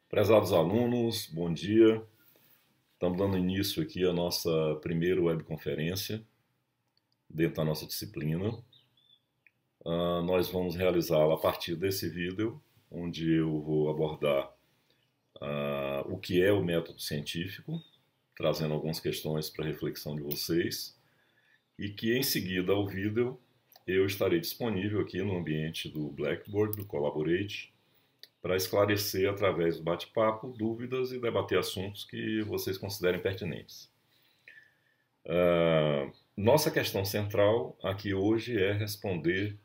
Prezados alunos, bom dia. Estamos dando início aqui à nossa primeira webconferência dentro da nossa disciplina. Nós vamos realizá-la a partir desse vídeo, onde eu vou abordar o que é o método científico, trazendo algumas questões para reflexão de vocês, e que em seguida ao vídeo eu estarei disponível aqui no ambiente do Blackboard, do Collaborate, para esclarecer através do bate-papo dúvidas e debater assuntos que vocês considerem pertinentes. Nossa questão central aqui hoje é responder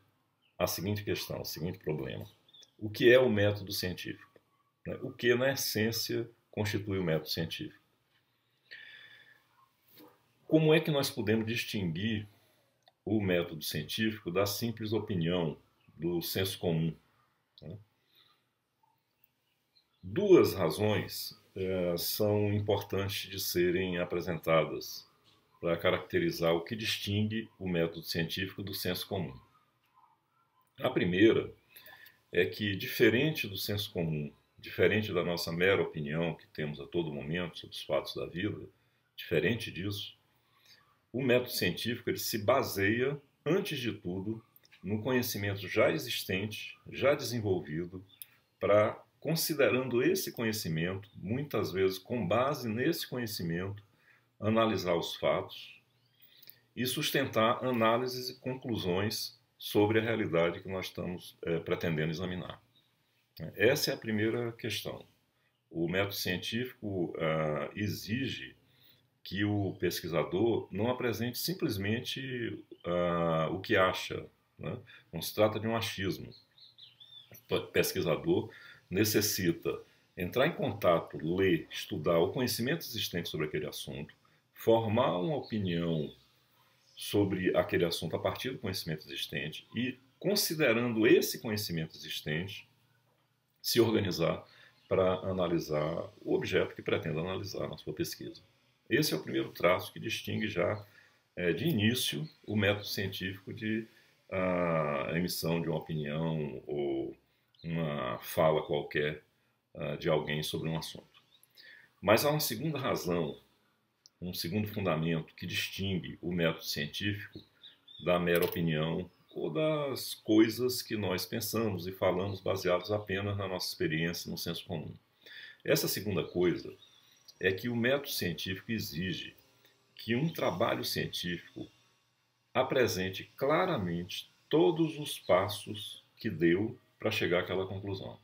a seguinte questão, o seguinte problema. O que é o método científico? O que, na essência, constitui o método científico? Como é que nós podemos distinguir o método científico da simples opinião, do senso comum? Duas razões são importantes de serem apresentadas para caracterizar o que distingue o método científico do senso comum. A primeira é que, diferente do senso comum, diferente da nossa mera opinião que temos a todo momento sobre os fatos da vida, diferente disso, o método científico ele se baseia, antes de tudo, no conhecimento já existente, já desenvolvido, para, considerando esse conhecimento, muitas vezes com base nesse conhecimento, analisar os fatos e sustentar análises e conclusões sobre a realidade que nós estamos pretendendo examinar. Essa é a primeira questão. O método científico exige que o pesquisador não apresente simplesmente o que acha, né? Não se trata de um achismo. O pesquisador necessita entrar em contato, ler, estudar o conhecimento existente sobre aquele assunto, formar uma opinião sobre aquele assunto a partir do conhecimento existente e, considerando esse conhecimento existente, se organizar para analisar o objeto que pretende analisar na sua pesquisa. Esse é o primeiro traço que distingue já de início o método científico de emissão de uma opinião ou uma fala qualquer de alguém sobre um assunto. Mas há uma segunda razão, um segundo fundamento que distingue o método científico da mera opinião ou das coisas que nós pensamos e falamos baseados apenas na nossa experiência e no senso comum. Essa segunda coisa é que o método científico exige que um trabalho científico apresente claramente todos os passos que deu para chegar àquela conclusão.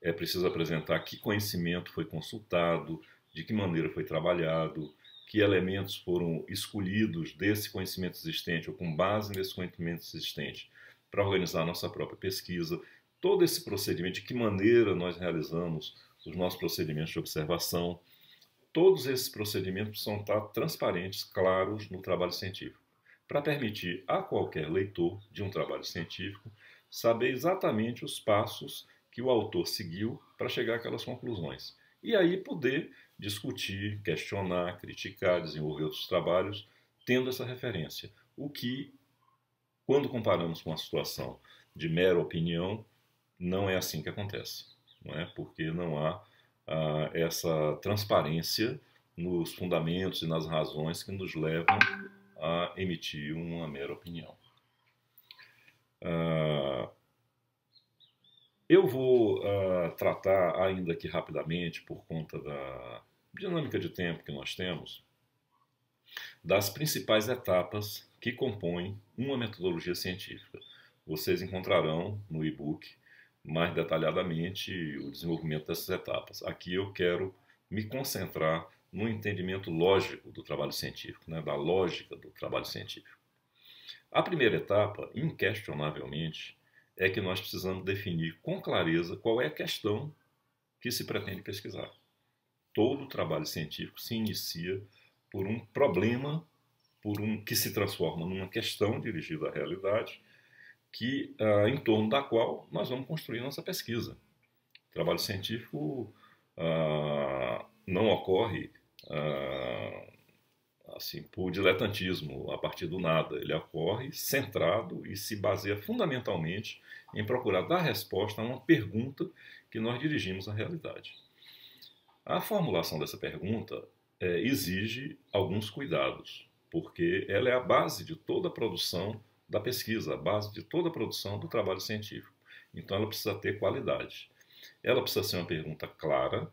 É preciso apresentar que conhecimento foi consultado, de que maneira foi trabalhado, que elementos foram escolhidos desse conhecimento existente ou com base nesse conhecimento existente para organizar a nossa própria pesquisa, todo esse procedimento, de que maneira nós realizamos os nossos procedimentos de observação, todos esses procedimentos precisam estar transparentes, claros no trabalho científico, para permitir a qualquer leitor de um trabalho científico saber exatamente os passos que o autor seguiu para chegar àquelas conclusões. E aí poder discutir, questionar, criticar, desenvolver outros trabalhos, tendo essa referência. O que, quando comparamos com a situação de mera opinião, não é assim que acontece. Não é? Porque não há essa transparência nos fundamentos e nas razões que nos levam a emitir uma mera opinião. Eu vou tratar, ainda aqui rapidamente, por conta da dinâmica de tempo que nós temos, das principais etapas que compõem uma metodologia científica. Vocês encontrarão no e-book mais detalhadamente o desenvolvimento dessas etapas. Aqui eu quero me concentrar no entendimento lógico do trabalho científico, né, da lógica do trabalho científico. A primeira etapa, inquestionavelmente, é que nós precisamos definir com clareza qual é a questão que se pretende pesquisar. Todo trabalho científico se inicia por um problema, que se transforma numa questão dirigida à realidade, em torno da qual nós vamos construir nossa pesquisa. O trabalho científico não ocorre assim, por diletantismo, a partir do nada. Ele ocorre centrado e se baseia fundamentalmente em procurar dar resposta a uma pergunta que nós dirigimos a realidade. A formulação dessa pergunta exige alguns cuidados, porque ela é a base de toda a produção da pesquisa, a base de toda a produção do trabalho científico. Então ela precisa ter qualidade. Ela precisa ser uma pergunta clara,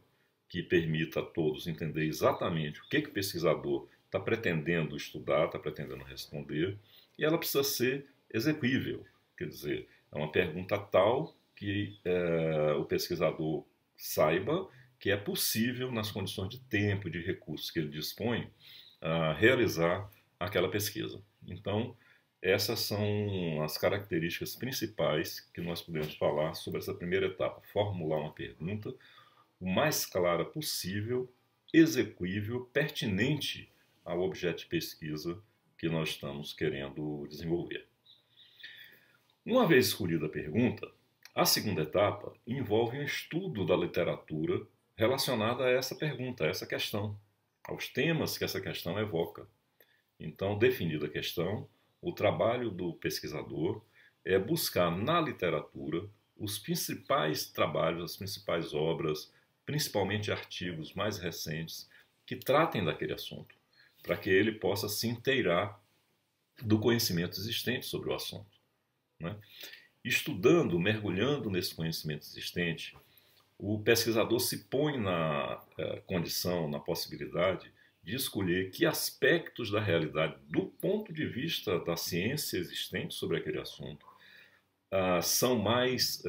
que permita a todos entender exatamente o que o pesquisador está pretendendo estudar, está pretendendo responder, e ela precisa ser exequível, quer dizer, é uma pergunta tal que o pesquisador saiba que é possível, nas condições de tempo e de recursos que ele dispõe, realizar aquela pesquisa. Então, essas são as características principais que nós podemos falar sobre essa primeira etapa: formular uma pergunta o mais clara possível, execuível, pertinente ao objeto de pesquisa que nós estamos querendo desenvolver. Uma vez escolhida a pergunta, a segunda etapa envolve um estudo da literatura relacionada a essa pergunta, a essa questão, aos temas que essa questão evoca. Então, definida a questão, o trabalho do pesquisador é buscar na literatura os principais trabalhos, as principais obras, principalmente artigos mais recentes, que tratem daquele assunto, para que ele possa se inteirar do conhecimento existente sobre o assunto, né? Estudando, mergulhando nesse conhecimento existente, o pesquisador se põe na condição, na possibilidade de escolher que aspectos da realidade, do ponto de vista da ciência existente sobre aquele assunto, são mais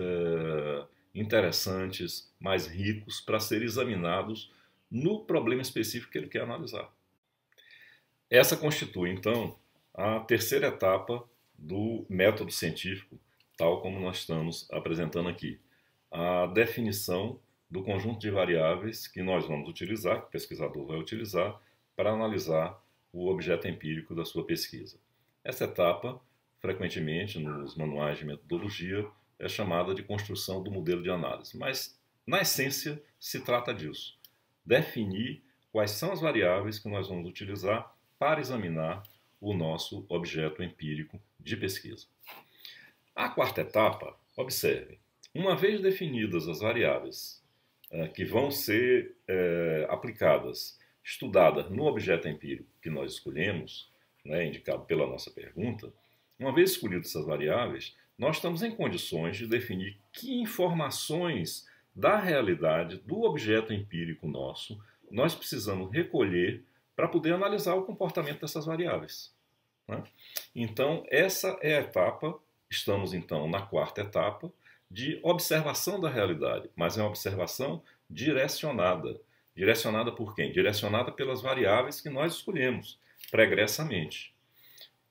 interessantes, mais ricos para serem examinados no problema específico que ele quer analisar. Essa constitui, então, a terceira etapa do método científico, tal como nós estamos apresentando aqui. A definição do conjunto de variáveis que nós vamos utilizar, que o pesquisador vai utilizar, para analisar o objeto empírico da sua pesquisa. Essa etapa, frequentemente, nos manuais de metodologia, é chamada de construção do modelo de análise, mas, na essência, se trata disso: definir quais são as variáveis que nós vamos utilizar para examinar o nosso objeto empírico de pesquisa. A quarta etapa, observe, uma vez definidas as variáveis que vão ser aplicadas, estudadas no objeto empírico que nós escolhemos, né, indicado pela nossa pergunta, uma vez escolhidas essas variáveis, nós estamos em condições de definir que informações da realidade, do objeto empírico nosso, nós precisamos recolher para poder analisar o comportamento dessas variáveis, né? Então, essa é a etapa, estamos então na quarta etapa, de observação da realidade, mas é uma observação direcionada. Direcionada por quem? Direcionada pelas variáveis que nós escolhemos pregressamente.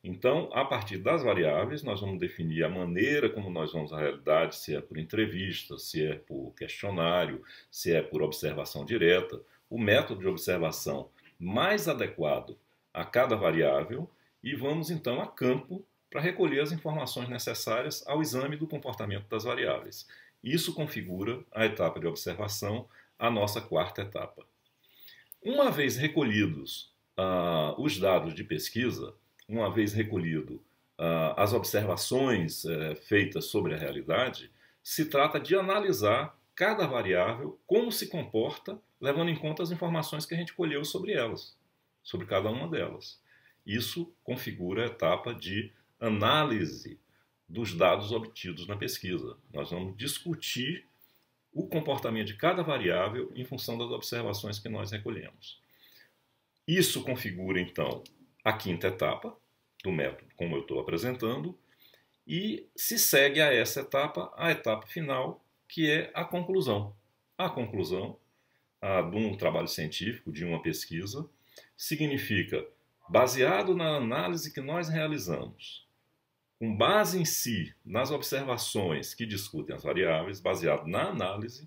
Então, a partir das variáveis, nós vamos definir a maneira como nós vamos à realidade, se é por entrevista, se é por questionário, se é por observação direta, o método de observação mais adequado a cada variável, e vamos então a campo para recolher as informações necessárias ao exame do comportamento das variáveis. Isso configura a etapa de observação, a nossa quarta etapa. Uma vez recolhidos os dados de pesquisa, uma vez recolhido as observações feitas sobre a realidade, se trata de analisar cada variável, como se comporta, levando em conta as informações que a gente colheu sobre elas, sobre cada uma delas. Isso configura a etapa de análise dos dados obtidos na pesquisa. Nós vamos discutir o comportamento de cada variável em função das observações que nós recolhemos. Isso configura, então, a quinta etapa do método, como eu estou apresentando, e se segue a essa etapa, a etapa final, que é a conclusão. A conclusão de um trabalho científico, de uma pesquisa, significa, baseado na análise que nós realizamos, com base em si, nas observações que discutem as variáveis, baseado na análise,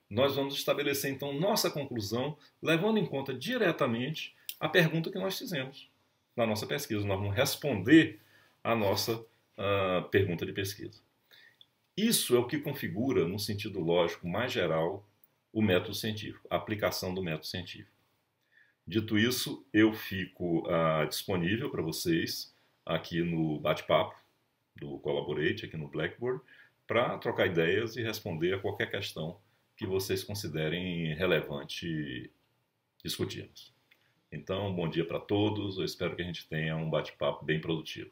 nós vamos estabelecer, então, nossa conclusão, levando em conta diretamente a pergunta que nós fizemos na nossa pesquisa. Nós vamos responder a nossa pergunta de pesquisa. Isso é o que configura, no sentido lógico mais geral, o método científico, a aplicação do método científico. Dito isso, eu fico disponível para vocês aqui no bate-papo do Collaborate, aqui no Blackboard, para trocar ideias e responder a qualquer questão que vocês considerem relevante discutirmos. Então, bom dia para todos. Eu espero que a gente tenha um bate-papo bem produtivo.